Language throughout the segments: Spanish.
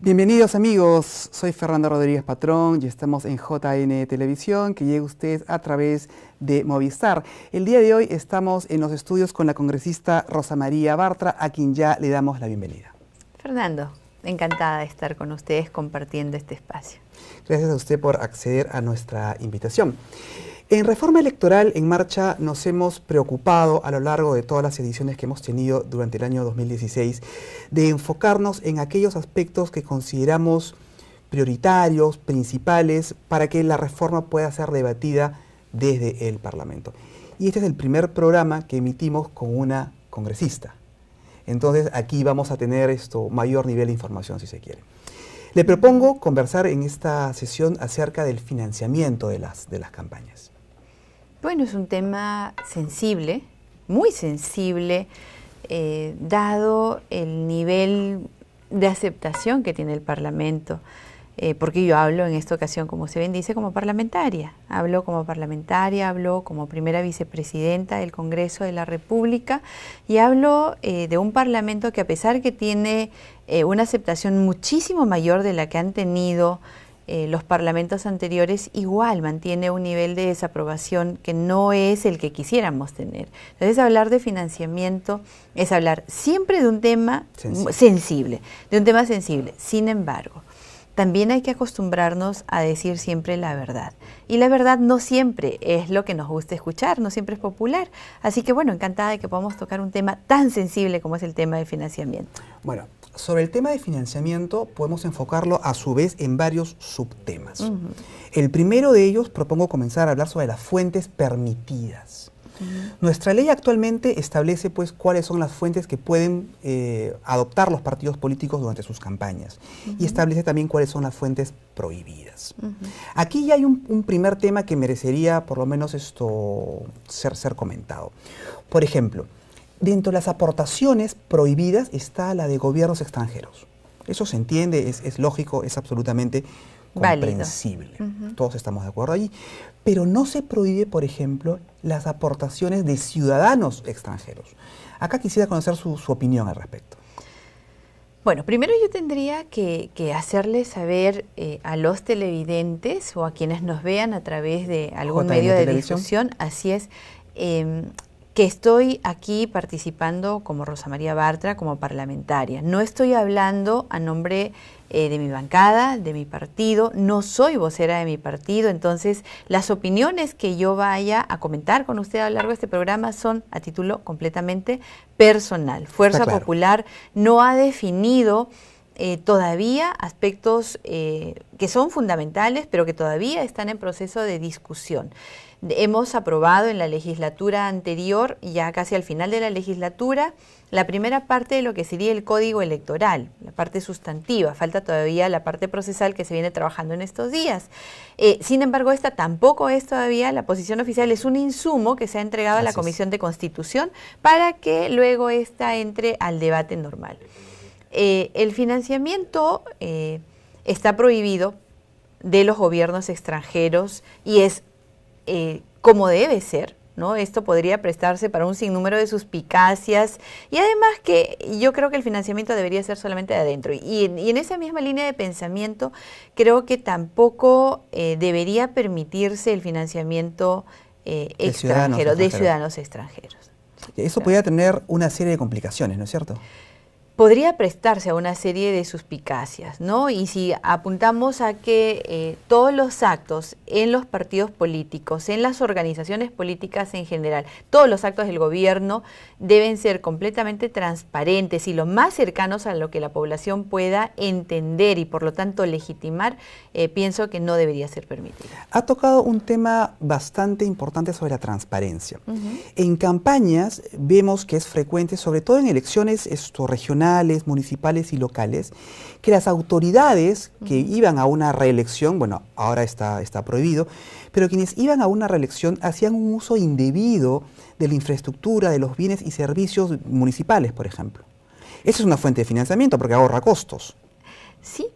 Bienvenidos amigos, soy Fernando Rodríguez Patrón y estamos en JN Televisión, que llega a ustedes a través de Movistar. El día de hoy estamos en los estudios con la congresista Rosa María Bartra, a quien ya le damos la bienvenida. Fernando, encantada de estar con ustedes compartiendo este espacio. Gracias a usted por acceder a nuestra invitación. En Reforma Electoral en Marcha nos hemos preocupado a lo largo de todas las ediciones que hemos tenido durante el año 2016 de enfocarnos en aquellos aspectos que consideramos prioritarios, principales, para que la reforma pueda ser debatida desde el Parlamento. Y este es el primer programa que emitimos con una congresista. Entonces aquí vamos a tener mayor nivel de información si se quiere. Le propongo conversar en esta sesión acerca del financiamiento de las campañas. Bueno, es un tema sensible, muy sensible, dado el nivel de aceptación que tiene el Parlamento, porque yo hablo en esta ocasión, como se bien dice, como parlamentaria. Hablo como parlamentaria, hablo como primera vicepresidenta del Congreso de la República y hablo de un Parlamento que, a pesar que tiene una aceptación muchísimo mayor de la que han tenido los parlamentos anteriores, igual mantiene un nivel de desaprobación que no es el que quisiéramos tener. Entonces, hablar de financiamiento es hablar siempre de un tema sensible, de un tema sensible. Sin embargo, también hay que acostumbrarnos a decir siempre la verdad. Y la verdad no siempre es lo que nos gusta escuchar, no siempre es popular. Así que, bueno, encantada de que podamos tocar un tema tan sensible como es el tema del financiamiento. Bueno, sobre el tema de financiamiento podemos enfocarlo a su vez en varios subtemas. El primero de ellos propongo comenzar a hablar sobre las fuentes permitidas. Nuestra ley actualmente establece pues cuáles son las fuentes que pueden adoptar los partidos políticos durante sus campañas y establece también cuáles son las fuentes prohibidas. Aquí ya hay un primer tema que merecería por lo menos ser comentado. Por ejemplo, dentro de las aportaciones prohibidas está la de gobiernos extranjeros. Eso se entiende, es lógico, es absolutamente comprensible. Todos estamos de acuerdo allí. Pero no se prohíbe, por ejemplo, las aportaciones de ciudadanos extranjeros. Acá quisiera conocer su opinión al respecto. Bueno, primero yo tendría que hacerles saber a los televidentes o a quienes nos vean a través de algún medio de difusión, así es, que estoy aquí participando como Rosa María Bartra, como parlamentaria. No estoy hablando a nombre de mi bancada, de mi partido, no soy vocera de mi partido, entonces las opiniones que yo vaya a comentar con usted a lo largo de este programa son a título completamente personal. Fuerza Popular no ha definido todavía aspectos que son fundamentales, pero que todavía están en proceso de discusión. Hemos aprobado en la legislatura anterior, ya casi al final de la legislatura, la primera parte de lo que sería el Código Electoral, la parte sustantiva. Falta todavía la parte procesal que se viene trabajando en estos días. Sin embargo, esta tampoco es todavía la posición oficial, es un insumo que se ha entregado a la Comisión de Constitución para que luego esta entre al debate normal. El financiamiento está prohibido de los gobiernos extranjeros y es como debe ser, ¿no? Esto podría prestarse para un sinnúmero de suspicacias y además que yo creo que el financiamiento debería ser solamente de adentro. Y en esa misma línea de pensamiento creo que tampoco debería permitirse el financiamiento extranjero, de ciudadanos extranjeros. Eso podría tener una serie de complicaciones, ¿no es cierto? Podría prestarse a una serie de suspicacias, ¿no? Y si apuntamos a que todos los actos en los partidos políticos, en las organizaciones políticas en general, todos los actos del gobierno deben ser completamente transparentes y lo más cercanos a lo que la población pueda entender y por lo tanto legitimar, pienso que no debería ser permitido. Ha tocado un tema bastante importante sobre la transparencia. En campañas vemos que es frecuente, sobre todo en elecciones regionales, municipales y locales, que las autoridades que iban a una reelección, bueno, ahora está prohibido, pero quienes iban a una reelección hacían un uso indebido de la infraestructura, de los bienes y servicios municipales, por ejemplo. Esa es una fuente de financiamiento porque ahorra costos. Sí.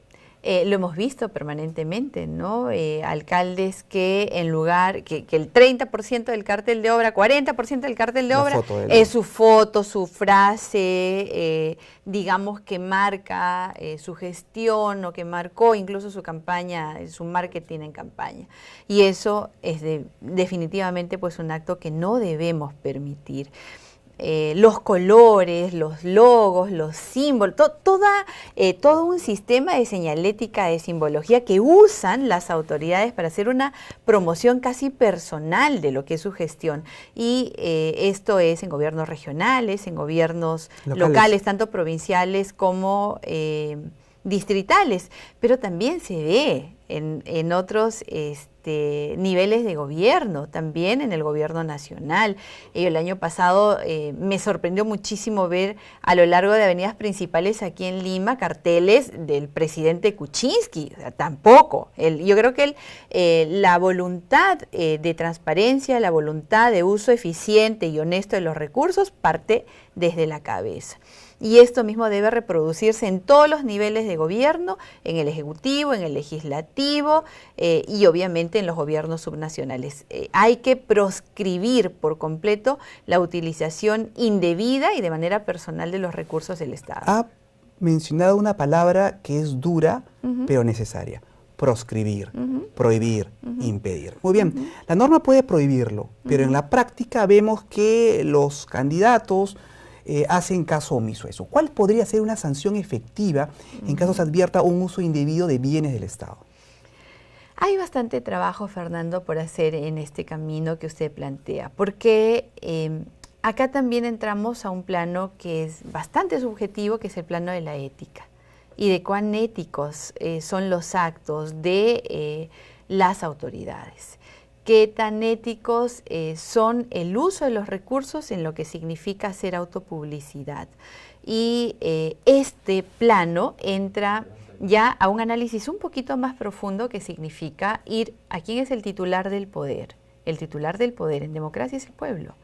Lo hemos visto permanentemente, ¿no? Alcaldes que en lugar, que el 30% del cartel de obra, 40% del cartel de obra es su foto, su frase, digamos que marca su gestión o que marcó incluso su campaña, su marketing en campaña. Y eso es definitivamente pues un acto que no debemos permitir. Los colores, los logos, los símbolos, todo un sistema de señalética, de simbología que usan las autoridades para hacer una promoción casi personal de lo que es su gestión. Y esto es en gobiernos regionales, en gobiernos locales tanto provinciales como distritales, pero también se ve en otros niveles de gobierno, también en el gobierno nacional. El año pasado me sorprendió muchísimo ver a lo largo de avenidas principales aquí en Lima carteles del presidente Kuczynski. O sea, tampoco. Yo creo que la voluntad de transparencia, la voluntad de uso eficiente y honesto de los recursos parte desde la cabeza. Y esto mismo debe reproducirse en todos los niveles de gobierno, en el Ejecutivo, en el Legislativo y obviamente en los gobiernos subnacionales. Hay que proscribir por completo la utilización indebida y de manera personal de los recursos del Estado. Ha mencionado una palabra que es dura, pero necesaria. Proscribir, prohibir, impedir. Muy bien, la norma puede prohibirlo, pero en la práctica vemos que los candidatos hacen caso omiso a eso. ¿Cuál podría ser una sanción efectiva en caso se advierta un uso indebido de bienes del Estado? Hay bastante trabajo, Fernando, por hacer en este camino que usted plantea, porque acá también entramos a un plano que es bastante subjetivo, que es el plano de la ética, y de cuán éticos son los actos de las autoridades. Qué tan éticos son el uso de los recursos en lo que significa hacer autopublicidad. Y este plano entra ya a un análisis un poquito más profundo que significa ir a quién es el titular del poder. El titular del poder en democracia es el pueblo.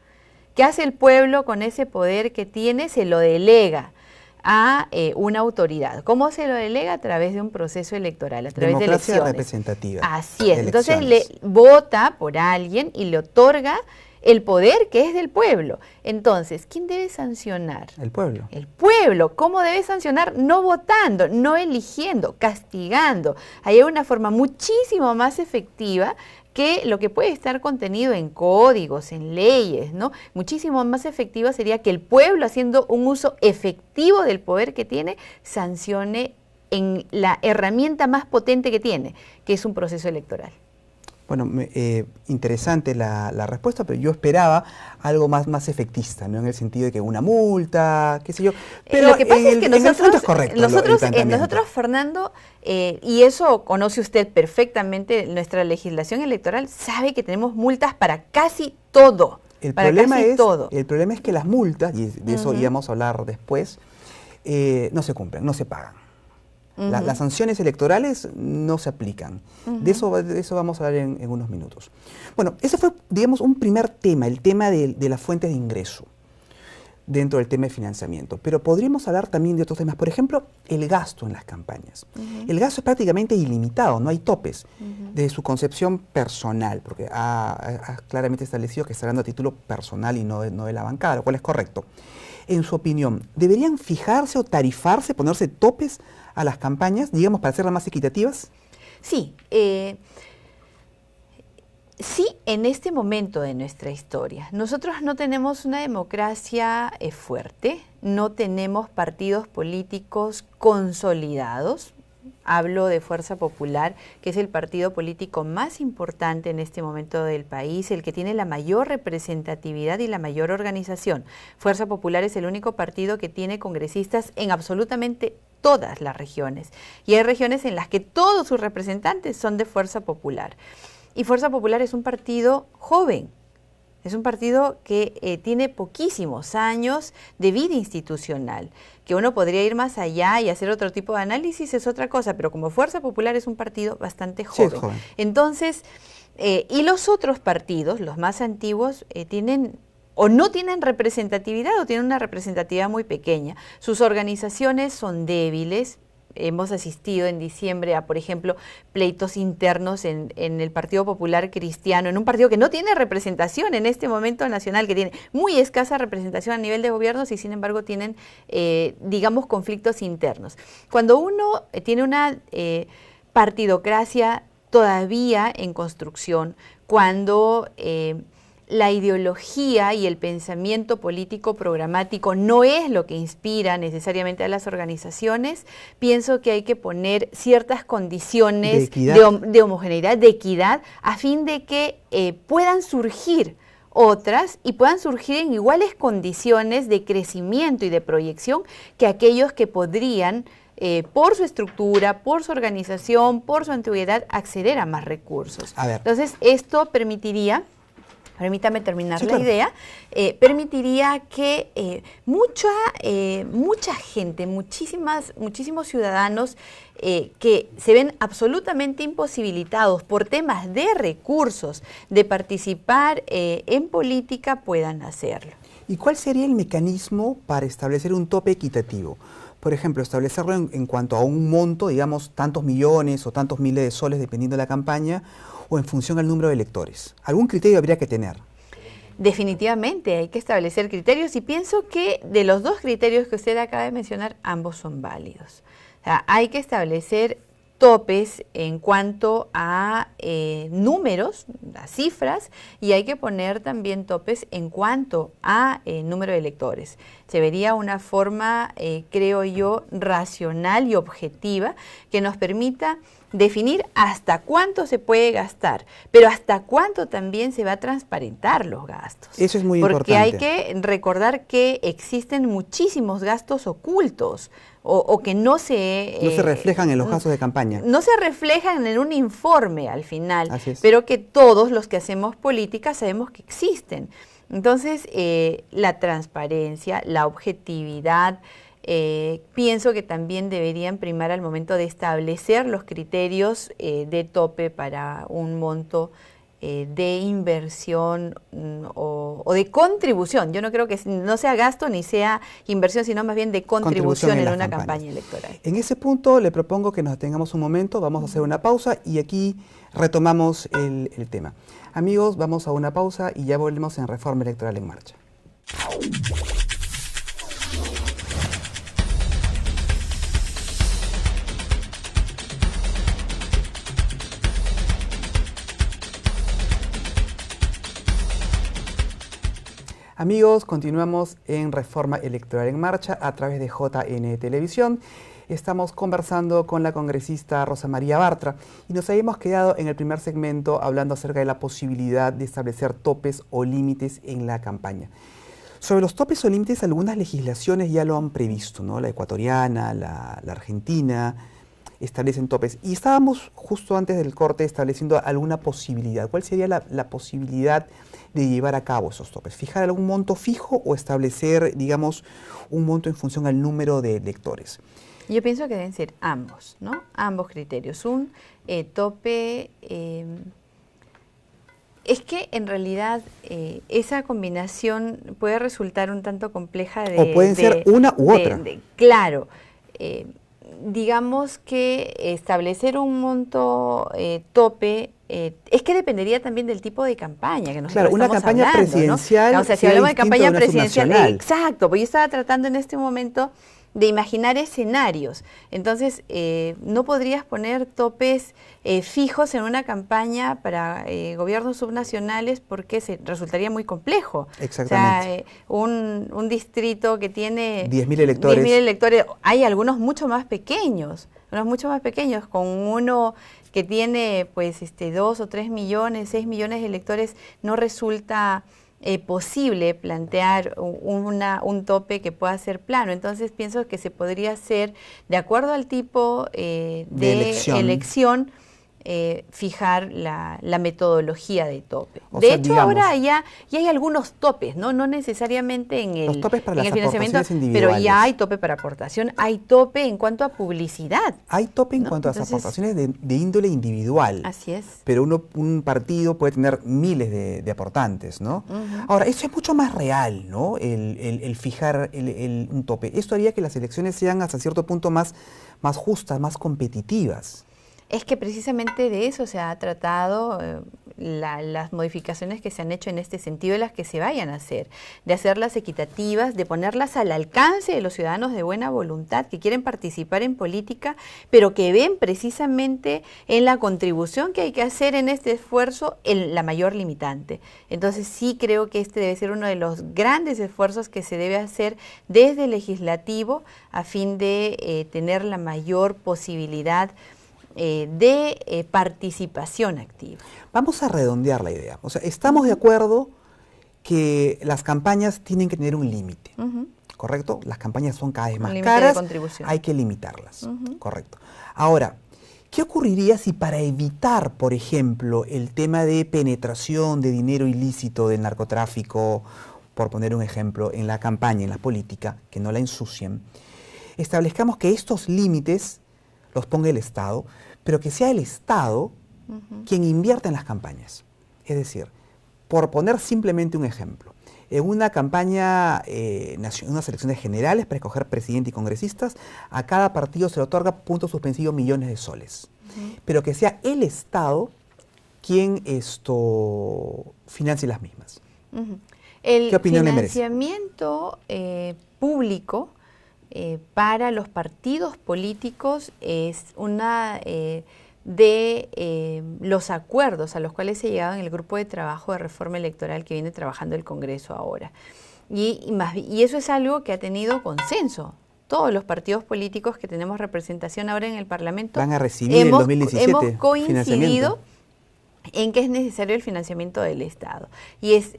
¿Qué hace el pueblo con ese poder que tiene? Se lo delega a una autoridad. ¿Cómo se lo delega? A través de un proceso electoral, a través de elecciones. Democracia representativa. Así es. Entonces le vota por alguien y le otorga el poder que es del pueblo. Entonces, ¿quién debe sancionar? El pueblo. El pueblo. ¿Cómo debe sancionar? No votando, no eligiendo, castigando. Hay una forma muchísimo más efectiva que lo que puede estar contenido en códigos, en leyes, ¿no? Muchísimo más efectiva sería que el pueblo, haciendo un uso efectivo del poder que tiene, sancione en la herramienta más potente que tiene, que es un proceso electoral. Bueno, interesante la respuesta, pero yo esperaba algo más efectista, ¿no? En el sentido de que una multa, qué sé yo. Pero lo que pasa es que nosotros, Fernando, y eso conoce usted perfectamente, nuestra legislación electoral sabe que tenemos multas para casi todo. El problema es que las multas, y de eso íbamos a hablar después, no se cumplen, no se pagan. Las sanciones electorales no se aplican. De eso vamos a hablar en unos minutos. Bueno, ese fue, digamos, un primer tema, el tema de las fuentes de ingreso dentro del tema de financiamiento. Pero podríamos hablar también de otros temas. Por ejemplo, el gasto en las campañas. El gasto es prácticamente ilimitado, no hay topes. Desde su concepción personal, porque ha claramente establecido que está hablando a título personal y no de la bancada, lo cual es correcto. En su opinión, ¿deberían fijarse o tarifarse, ponerse topes a las campañas, digamos, para hacerlas más equitativas? Sí, sí, en este momento de nuestra historia. Nosotros no tenemos una democracia fuerte, no tenemos partidos políticos consolidados. Hablo de Fuerza Popular, que es el partido político más importante en este momento del país, el que tiene la mayor representatividad y la mayor organización. Fuerza Popular es el único partido que tiene congresistas en absolutamente todas las regiones. Y hay regiones en las que todos sus representantes son de Fuerza Popular. Y Fuerza Popular es un partido joven. Es un partido que tiene poquísimos años de vida institucional. Que uno podría ir más allá y hacer otro tipo de análisis es otra cosa, pero como Fuerza Popular es un partido bastante joven. Sí, es joven. Entonces, y los otros partidos, los más antiguos, tienen o no tienen representatividad o tienen una representatividad muy pequeña. Sus organizaciones son débiles, hemos asistido en diciembre a, por ejemplo, pleitos internos en el Partido Popular Cristiano, en un partido que no tiene representación en este momento nacional, que tiene muy escasa representación a nivel de gobiernos y sin embargo tienen, digamos, conflictos internos. Cuando uno tiene una partidocracia todavía en construcción, cuando la ideología y el pensamiento político programático no es lo que inspira necesariamente a las organizaciones, pienso que hay que poner ciertas condiciones de homogeneidad, de equidad, a fin de que puedan surgir otras y puedan surgir en iguales condiciones de crecimiento y de proyección que aquellos que podrían, por su estructura, por su organización, por su antigüedad, acceder a más recursos. Entonces, esto permitiría, permítame terminar la idea, permitiría que mucha gente, muchísimos ciudadanos que se ven absolutamente imposibilitados por temas de recursos, de participar en política, puedan hacerlo. ¿Y cuál sería el mecanismo para establecer un tope equitativo? Por ejemplo, establecerlo en cuanto a un monto, digamos, tantos millones o tantos miles de soles, dependiendo de la campaña, o en función al número de electores. ¿Algún criterio habría que tener? Definitivamente hay que establecer criterios y pienso que de los dos criterios que usted acaba de mencionar, ambos son válidos. O sea, hay que establecer topes en cuanto a números, a cifras, y hay que poner también topes en cuanto a número de electores. Se vería una forma, creo yo, racional y objetiva que nos permita definir hasta cuánto se puede gastar, pero hasta cuánto también se va a transparentar los gastos. Eso es muy importante. Porque hay que recordar que existen muchísimos gastos ocultos o que no se reflejan en los gastos de campaña. No se reflejan en un informe al final, pero que todos los que hacemos política sabemos que existen. Entonces, la transparencia, la objetividad, pienso que también deberían primar al momento de establecer los criterios de tope para un monto de inversión o de contribución. Yo no creo que no sea gasto ni sea inversión, sino más bien de contribución en una campaña electoral. En ese punto le propongo que nos detengamos un momento, vamos a hacer una pausa y aquí retomamos el tema. Amigos, vamos a una pausa y ya volvemos en Reforma Electoral en Marcha. Amigos, continuamos en Reforma Electoral en Marcha a través de JN Televisión. Estamos conversando con la congresista Rosa María Bartra y nos habíamos quedado en el primer segmento hablando acerca de la posibilidad de establecer topes o límites en la campaña. Sobre los topes o límites, algunas legislaciones ya lo han previsto, ¿no? La ecuatoriana, la argentina establecen topes. Y estábamos justo antes del corte estableciendo alguna posibilidad. ¿Cuál sería la posibilidad de llevar a cabo esos topes? ¿Fijar algún monto fijo o establecer, digamos, un monto en función al número de electores? Yo pienso que deben ser ambos, ¿no? Ambos criterios. Un tope... es que en realidad esa combinación puede resultar un tanto compleja de... O pueden ser una u otra. Claro. Digamos que establecer un monto tope es que dependería también del tipo de campaña que nosotros una campaña hablando, presidencial, ¿no? O sea, si hablamos de campaña presidencial, exacto, porque yo estaba tratando en este momento de imaginar escenarios. Entonces, no podrías poner topes fijos en una campaña para gobiernos subnacionales porque resultaría muy complejo. Exactamente. O sea, un distrito que tiene 10.000 electores. 10.000 electores, hay algunos mucho más pequeños, con uno que tiene pues 2 o 3 millones, 6 millones de electores, no resulta posible plantear un tope que pueda ser plano. Entonces pienso que se podría hacer de acuerdo al tipo de elección fijar la metodología de tope. O de sea, hecho, digamos, ahora ya hay algunos topes, no necesariamente en los el, topes para en las el financiamiento, aportaciones pero individuales. ya hay tope para aportación, hay tope en cuanto a publicidad. Hay tope en ¿no? cuanto a las Entonces, aportaciones de índole individual. Así es. Pero un partido puede tener miles de aportantes, ¿no? Ahora, eso es mucho más real, ¿no? El fijar un tope. Esto haría que las elecciones sean hasta cierto punto más justas, más competitivas. Es que precisamente de eso se ha tratado las modificaciones que se han hecho en este sentido y las que se vayan a hacer, de hacerlas equitativas, de ponerlas al alcance de los ciudadanos de buena voluntad que quieren participar en política, pero que ven precisamente en la contribución que hay que hacer en este esfuerzo la mayor limitante. Entonces sí creo que este debe ser uno de los grandes esfuerzos que se debe hacer desde el legislativo a fin de tener la mayor posibilidad de participación activa. Vamos a redondear la idea. O sea, estamos de acuerdo que las campañas tienen que tener un límite, ¿correcto? Las campañas son cada vez más caras, hay que limitarlas, correcto. Ahora, ¿qué ocurriría si para evitar, por ejemplo, el tema de penetración de dinero ilícito del narcotráfico, por poner un ejemplo, en la campaña, en la política, que no la ensucien, establezcamos que estos límites los ponga el Estado, pero que sea el Estado quien invierta en las campañas? Es decir, por poner simplemente un ejemplo, en una campaña, en unas elecciones generales para escoger presidente y congresistas, a cada partido se le otorga punto suspensivo millones de soles, pero que sea el Estado quien financie las mismas. ¿Qué opinión le merece? El financiamiento público para los partidos políticos es una de los acuerdos a los cuales se ha llegado en el grupo de trabajo de reforma electoral que viene trabajando el Congreso ahora. Y eso es algo que ha tenido consenso. Todos los partidos políticos que tenemos representación ahora en el Parlamento van a recibir en 2017 hemos coincidido en que es necesario el financiamiento del Estado. Y es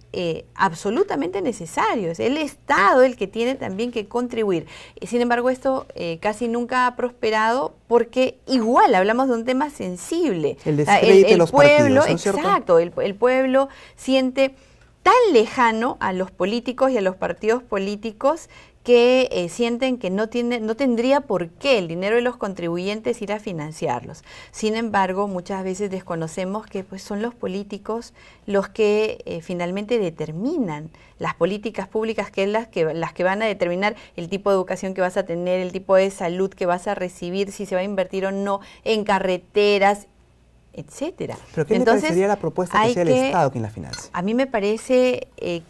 absolutamente necesario. Es el Estado el que tiene también que contribuir. Sin embargo, esto casi nunca ha prosperado porque igual hablamos de un tema sensible. El descrédito de los pueblo, partidos, ¿no es exacto, el pueblo siente tan lejano a los políticos y a los partidos políticos que sienten que no tendría por qué el dinero de los contribuyentes ir a financiarlos. Sin embargo, muchas veces desconocemos que pues, son los políticos los que finalmente determinan las políticas públicas, que es las que van a determinar el tipo de educación que vas a tener, el tipo de salud que vas a recibir, si se va a invertir o no en carreteras, etcétera. ¿Pero qué le parecería la propuesta que sea el Estado quien la financie? A mí me parece que